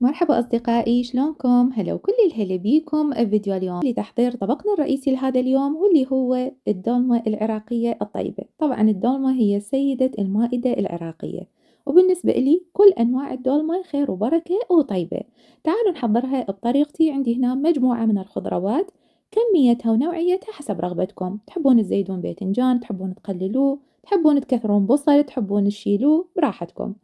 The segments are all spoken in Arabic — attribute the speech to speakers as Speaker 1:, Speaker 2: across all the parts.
Speaker 1: مرحبا أصدقائي، شلونكم؟ هلا وكل الهلا بيكم بفيديو اليوم لتحضير طبقنا الرئيسي لهذا اليوم واللي هو الدولمة العراقية الطيبة. طبعا الدولمة هي سيدة المائدة العراقية، وبالنسبة لي كل أنواع الدولمة خير وبركة وطيبة. تعالوا نحضرها بطريقتي. عندي هنا مجموعة من الخضروات، كميتها ونوعيتها حسب رغبتكم. تحبون تزيدون باذنجان، تحبون تقللوه، تحبون تكثرون بصل، تحبون تشيلوه براحتكم.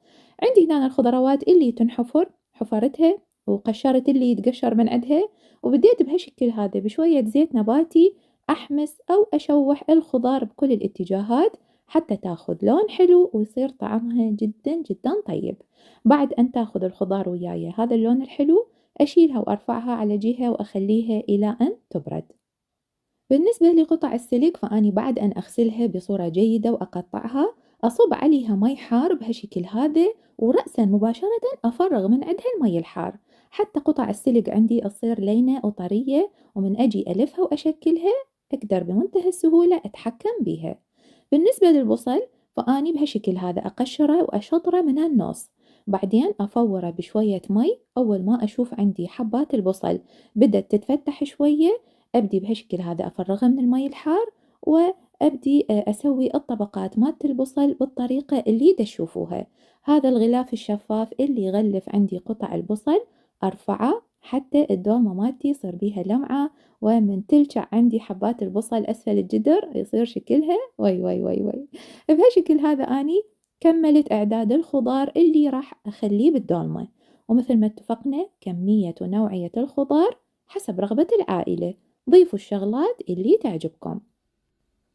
Speaker 1: عندي هنا الخضروات اللي تنحفر حفرتها، وقشرت اللي يتقشر من عندها، وبديت بهالشكل هذا بشوية زيت نباتي أحمس أو أشوح الخضار بكل الاتجاهات حتى تاخذ لون حلو ويصير طعمها جدا جدا طيب. بعد أن تاخذ الخضار وياي هذا اللون الحلو، أشيلها وأرفعها على جهة وأخليها إلى أن تبرد. بالنسبة لقطع السلك فأني بعد أن أغسلها بصورة جيدة وأقطعها، أصب عليها مي حار بهالشكل هذا، ورأسا مباشرة أفرغ من عندها المي الحار حتى قطع السلق عندي تصير لينة وطرية، ومن أجي ألفها وأشكلها أقدر بمنتهى السهولة أتحكم بيها. بالنسبة للبصل فأني بهالشكل هذا أقشره وأشطره من النص، بعدين أفوره بشوية مي. أول ما أشوف عندي حبات البصل بدأت تتفتح شوية، أبدي بهالشكل هذا أفرغها من المي الحار، وأبدي أسوي الطبقات مالت البصل بالطريقة اللي تشوفوها. هذا الغلاف الشفاف اللي يغلف عندي قطع البصل أرفعه حتى الدولمة مالتي يصير بيها لمعة، ومن تلشع عندي حبات البصل أسفل الجدر يصير شكلها وي وي وي وي. بهالشكل هذا أني كملت إعداد الخضار اللي راح أخليه بالدولمة، ومثل ما اتفقنا كمية ونوعية الخضار حسب رغبة العائلة. ضيفوا الشغلات اللي تعجبكم.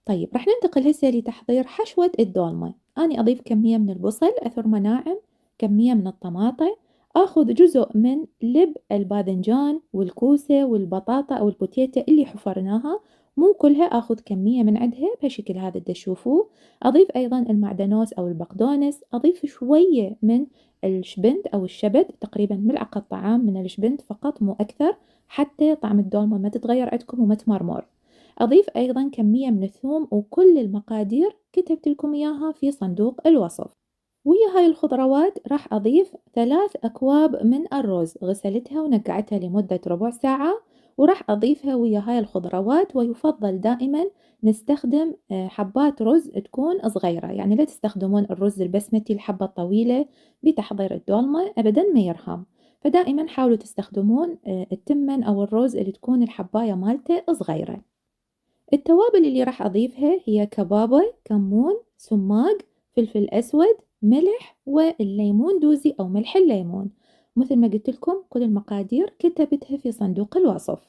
Speaker 1: طيب راح ننتقل هسه لتحضير حشوة الدولمة. أنا أضيف كمية من البصل أثرمه ناعم، كمية من الطماطة، آخذ جزء من لب الباذنجان والكوسة والبطاطا أو البوتيتا اللي حفرناها، مو كلها، آخذ كمية من عندها بهالشكل هذا تشوفوه. أضيف أيضا المعدنوس أو البقدونس، أضيف شوية من الشبند أو الشبت، تقريبا ملعقة طعام من الشبند فقط مو أكثر، حتى طعم الدولمة ما تتغير عندكم وما تمرمر. أضيف أيضا كمية من الثوم، وكل المقادير كتبت لكم إياها في صندوق الوصف. ويا هاي الخضروات راح أضيف 3 أكواب من الرز غسلتها ونقعتها لمدة ربع ساعة، وراح أضيفها ويا هاي الخضروات. ويفضل دائما نستخدم حبات رز تكون صغيرة، يعني لا تستخدمون الرز البسمتي الحبة الطويلة بتحضير الدولمة أبدا ما يرهم. فدائما حاولوا تستخدمون التمن أو الرز اللي تكون الحباية مالته صغيرة. التوابل اللي راح أضيفها هي كبابة، كمون، سماق، فلفل أسود، ملح، والليمون دوزي أو ملح الليمون. مثل ما قلت لكم كل المقادير كتبتها في صندوق الوصف.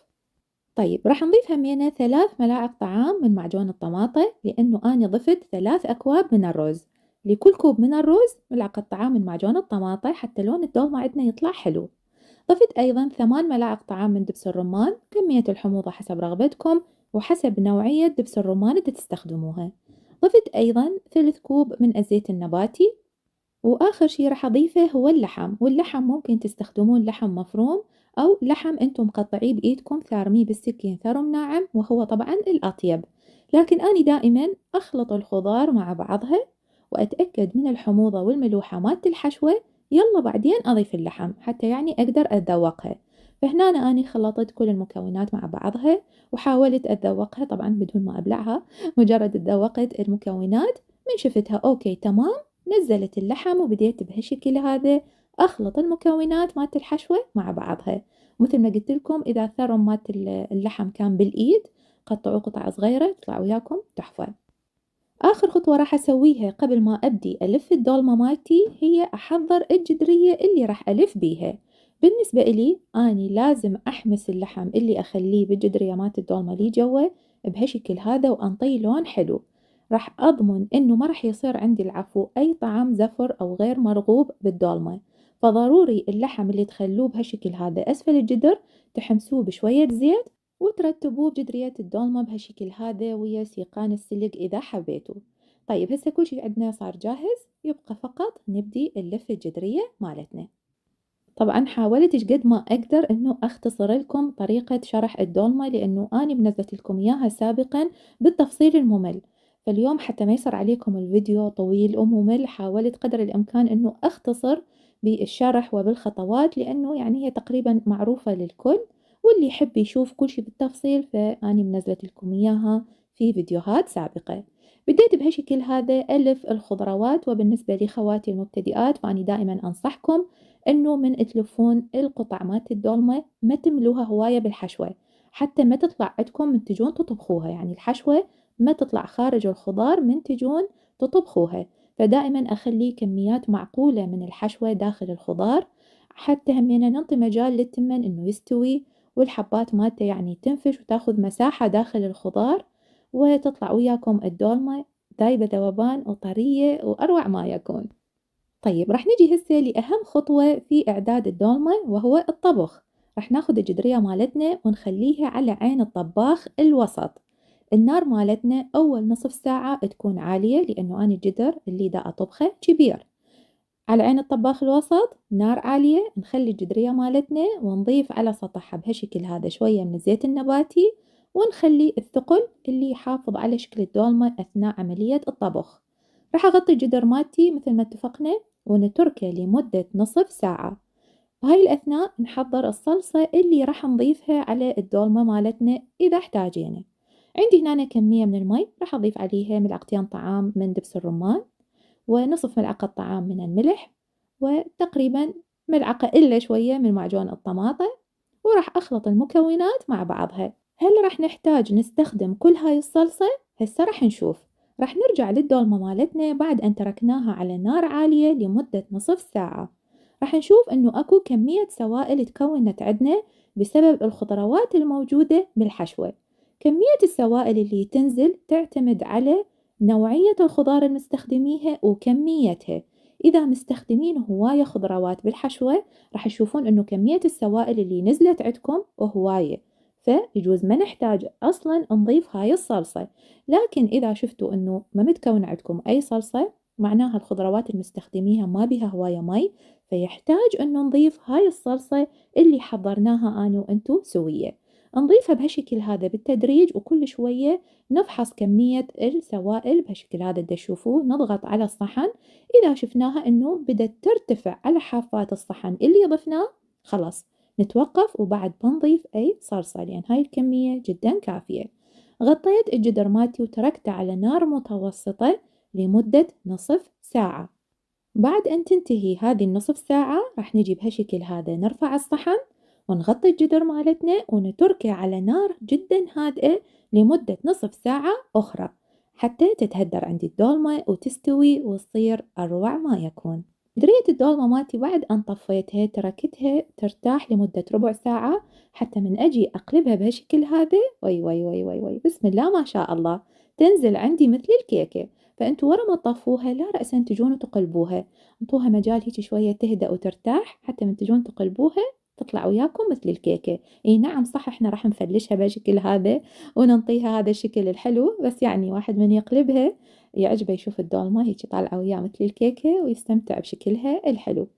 Speaker 1: طيب راح نضيف همينة 3 ملاعق طعام من معجون الطماطة، لأنه أنا ضفت 3 أكواب من الرز. لكل كوب من الرز ملعقة طعام من معجون الطماطة حتى لون الدولمة عندنا يطلع حلو. ضفت أيضا 8 ملاعق طعام من دبس الرمان، كمية الحموضة حسب رغبتكم وحسب نوعية دبس الرمان اللي تستخدموها. ضفت أيضا 3 كوب من الزيت النباتي. وآخر شي راح أضيفه هو اللحم، واللحم ممكن تستخدمون لحم مفروم أو لحم أنتم مقطعيه بإيدكم ثارميه بالسكين ثرم ناعم، وهو طبعا الأطيب. لكن أنا دائما أخلط الخضار مع بعضها وأتأكد من الحموضة والملوحة مالت الحشوة، يلا بعدين أضيف اللحم حتى يعني أقدر أتذوقها. فهنا أنا خلطت كل المكونات مع بعضها وحاولت أتذوقها طبعا بدون ما أبلعها، مجرد تذوقت المكونات من شفتها أوكي تمام، نزلت اللحم وبديت بهالشكل هذا أخلط المكونات مالت الحشوة مع بعضها. مثل ما قلت لكم إذا الثرم مالت اللحم كان بالإيد قطعوه قطع صغيرة تطلع وياكم تحفة. آخر خطوة راح أسويها قبل ما أبدي ألف الدولمة مالتي هي أحضر الجدرية اللي راح ألف بيها. بالنسبة إلي أني لازم أحمس اللحم اللي أخليه بالجدرية مالت الدولمة لي جوا بهالشكل هذا وأنطيه لون حلو. راح أضمن إنه ما راح يصير عندي العفو أي طعم زفر أو غير مرغوب بالدولمة. فضروري اللحم اللي تخلوه بهالشكل هذا أسفل الجدر تحمسوه بشوية زيت، وترتبوه بجدرية الدولمة بهالشكل هذا ويا سيقان السلق إذا حبيتوا. طيب هسه كل شي عندنا صار جاهز، يبقى فقط نبدي نلف الجدرية مالتنا. طبعا حاولت قد ما أقدر إنه أختصر لكم طريقة شرح الدولمة، لأنه أنا منزلت لكم إياها سابقا بالتفصيل الممل، فاليوم حتى ما يصير عليكم الفيديو طويل وممل حاولت قدر الإمكان إنه أختصر بالشرح وبالخطوات لأنه يعني هي تقريبا معروفة للكل، واللي يحب يشوف كل شي بالتفصيل فأني منزلت لكم إياها في فيديوهات سابقة. بديت بهالشكل هذا ألف الخضروات، وبالنسبة لخواتي المبتدئات فأني دائما أنصحكم إنه من تلفون القطع مالت الدولمة ما تملوها هواية بالحشوة، حتى ما تطلع عندكم من تجون تطبخوها، يعني الحشوة ما تطلع خارج الخضار من تجون تطبخوها. فدائما أخلي كميات معقولة من الحشوة داخل الخضار، حتى همينا ننطي مجال للتمن إنه يستوي والحبات مالته يعني تنفش وتاخذ مساحة داخل الخضار، وتطلع وياكم الدولمة ذايبة ذوبان وطرية وأروع ما يكون. طيب راح نجي هسه لأهم خطوة في إعداد الدولمة وهو الطبخ. راح ناخد الجدرية مالتنا ونخليها على عين الطباخ الوسط. النار مالتنا أول نصف ساعة تكون عالية لأنه أنا الجدر اللي دا أطبخه كبير. على عين الطباخ الوسط نار عالية، نخلي الجدرية مالتنا ونضيف على سطحها بهالشكل هذا شوية من الزيت النباتي، ونخلي الثقل اللي يحافظ على شكل الدولمة أثناء عملية الطبخ. راح أغطي الجدر مالتي مثل ما اتفقنا ونتركه لمدة نصف ساعة. بهاي الأثناء نحضر الصلصة اللي راح نضيفها على الدولمة مالتنا إذا احتاجينا. عندي هنا كمية من المي راح أضيف عليها ملعقتين طعام من دبس الرمان، ونصف ملعقة طعام من الملح، وتقريبا ملعقة إلا شوية من معجون الطماطة، وراح أخلط المكونات مع بعضها. هل راح نحتاج نستخدم كل هاي الصلصة؟ هسه راح نشوف. راح نرجع للدولمة مالتنا بعد أن تركناها على نار عالية لمدة نصف ساعة. راح نشوف إنه أكو كمية سوائل تكونت عندنا بسبب الخضروات الموجودة بالحشوة. كمية السوائل اللي تنزل تعتمد على نوعية الخضار المستخدميها وكميتها. إذا مستخدمين هواية خضروات بالحشوة راح تشوفون إنه كمية السوائل اللي نزلت عندكم هواية، فيجوز ما نحتاج أصلا نضيف هاي الصلصة. لكن إذا شفتوا إنه ما متكون عندكم أي صلصة معناها الخضروات المستخدميها ما بها هواية مي، فيحتاج إنه نضيف هاي الصلصة اللي حضرناها أنا وأنتو سوية. نضيفها بهالشكل هذا بالتدريج، وكل شوية نفحص كمية السوائل بهالشكل هذا تشوفوه. نضغط على الصحن، إذا شفناها إنه بدأت ترتفع على حافات الصحن اللي ضفناه خلاص نتوقف وبعد بنضيف أي صلصة لأن هاي الكمية جدا كافية. غطيت الجدر مالتي وتركته على نار متوسطة لمدة نصف ساعة. بعد أن تنتهي هذه النصف ساعة راح نجي بهالشكل هذا نرفع الصحن ونغطي الجدر مالتنا ونتركه على نار جدا هادئة لمدة نصف ساعة أخرى حتى تتهدر عندي الدولمة وتستوي وتصير أروع ما يكون. قدرية الدولمة مالتي بعد أن طفيتها تركتها ترتاح لمدة ربع ساعة حتى من أجي أقلبها بهالشكل هذا وي وي وي وي وي بسم الله ما شاء الله تنزل عندي مثل الكيكة. فأنتوا ورا ما تطفوها لا رأسا تجون تقلبوها، انطوها مجال هيك شوية تهدأ وترتاح حتى من تجون تقلبوها تطلع وياكم مثل الكيكة. اي نعم صح احنا راح نفلشها بهالشكل هذا وننطيها هذا الشكل الحلو، بس يعني واحد من يقلبها يعجبه يشوف الدولمة هيك طالعة وياه مثل الكيكة ويستمتع بشكلها الحلو.